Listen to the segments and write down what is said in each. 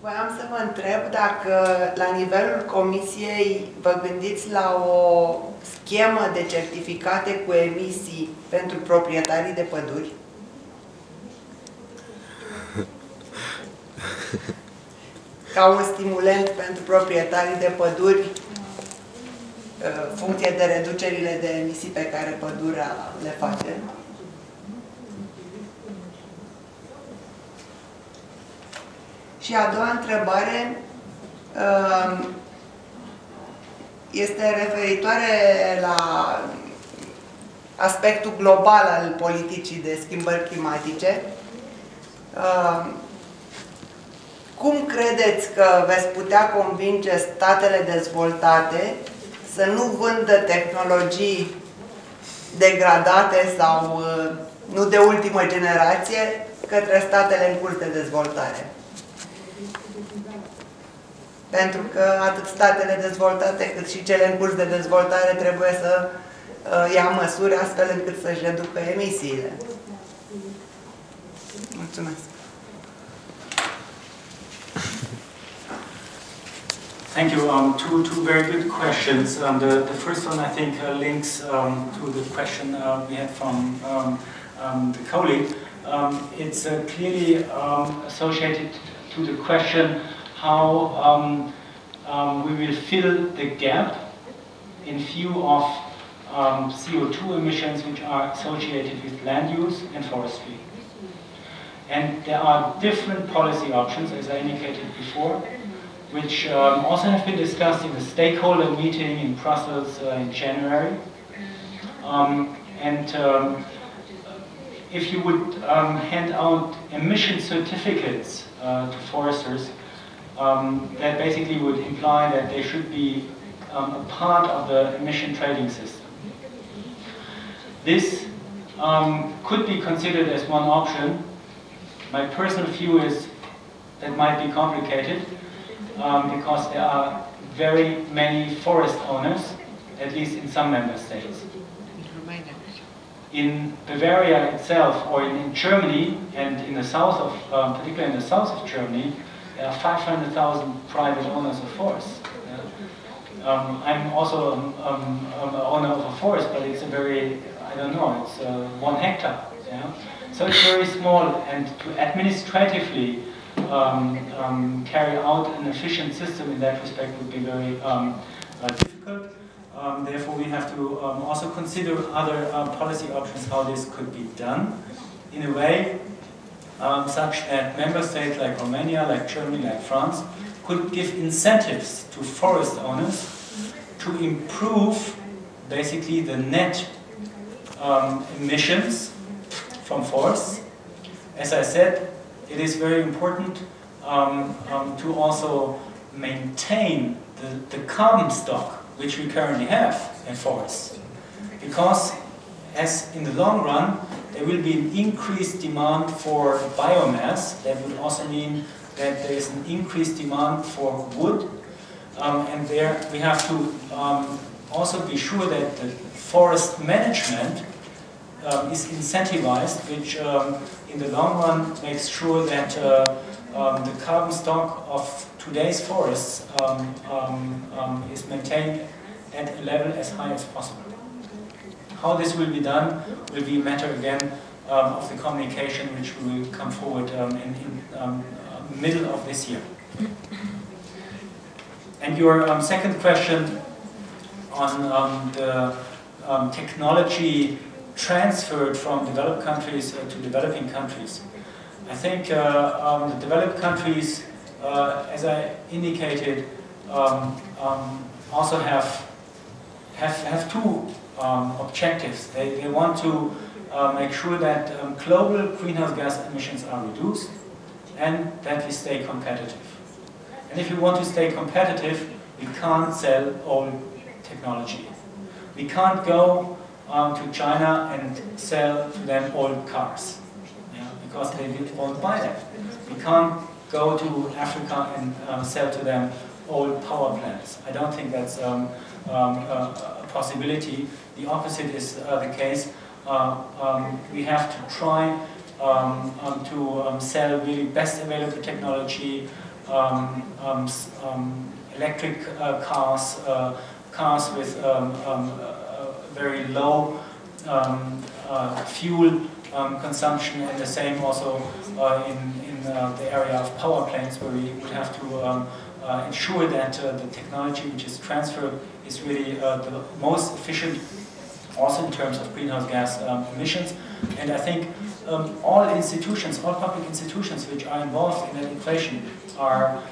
Voiam să vă întreb dacă la nivelul Comisiei vă gândiți la o schemă de certificate cu emisii pentru proprietarii de păduri? Ca un stimulent pentru proprietarii de păduri, funcție de reducerile de emisii pe care pădurea le face. Și a doua întrebare este referitoare la aspectul global al politicii de schimbări climatice. Cum credeți că veți putea convinge statele dezvoltate să nu vândă tehnologii degradate sau nu de ultimă generație către statele în curs de dezvoltare? Pentru că atât statele dezvoltate cât și cele în curs de dezvoltare trebuie să ia măsuri astfel încât să-și reducă emisiile. Mulțumesc! Thank you. Two very good questions. The first one, I think, links to the question we had from the colleague. It's clearly associated to the question how we will fill the gap in view of CO2 emissions which are associated with land use and forestry. And there are different policy options, as I indicated before, which also have been discussed in the stakeholder meeting in Brussels in January. If you would hand out emission certificates to foresters, that basically would imply that they should be a part of the emission trading system. This could be considered as one option. My personal view is that might be complicated because there are very many forest owners, at least in some member states. In Bavaria itself, or in Germany, and in the south of, particularly in the south of Germany, there are 500,000 private owners of forests. I'm also an owner of a forest, but it's a very, I don't know, it's 1 hectare. Yeah? So it's very small, and to administratively carry out an efficient system in that respect would be very difficult. Therefore, we have to also consider other policy options how this could be done in a way such that member states like Romania, like Germany, like France could give incentives to forest owners to improve basically the net emissions from forests. As I said, it is very important to also maintain the carbon stock which we currently have in forests. Because as in the long run, there will be an increased demand for biomass. That would also mean that there is an increased demand for wood. And there we have to also be sure that the forest management is incentivized, which in the long run makes sure that the carbon stock of today's forests is maintained at a level as high as possible. How this will be done will be a matter again of the communication which we will come forward in middle of this year. And your second question on the technology transferred from developed countries to developing countries. I think the developed countries, as I indicated, also have two objectives. They want to make sure that global greenhouse gas emissions are reduced and that we stay competitive. And if we want to stay competitive, we can't sell old technology. We can't go to China and sell to them old cars, because they won't buy them. We can't go to Africa and sell to them old power plants. I don't think that's a possibility. The opposite is the case. We have to try to sell really best available technology, electric cars, cars with very low fuel consumption, and the same also in the area of power plants, where we would have to ensure that the technology which is transferred is really the most efficient, also in terms of greenhouse gas emissions. And I think all institutions, all public institutions which are involved in that equation are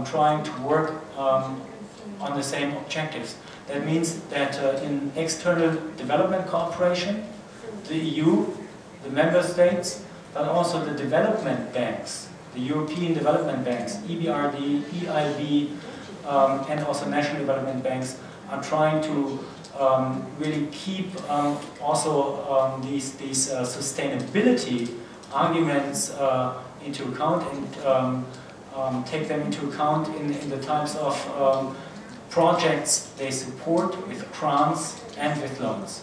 trying to work on the same objectives. That means that in external development cooperation, the EU, the member states, but also the development banks, the European development banks, EBRD, EIB, and also national development banks, are trying to really keep also these sustainability arguments into account, and take them into account in the types of projects they support with grants and with loans.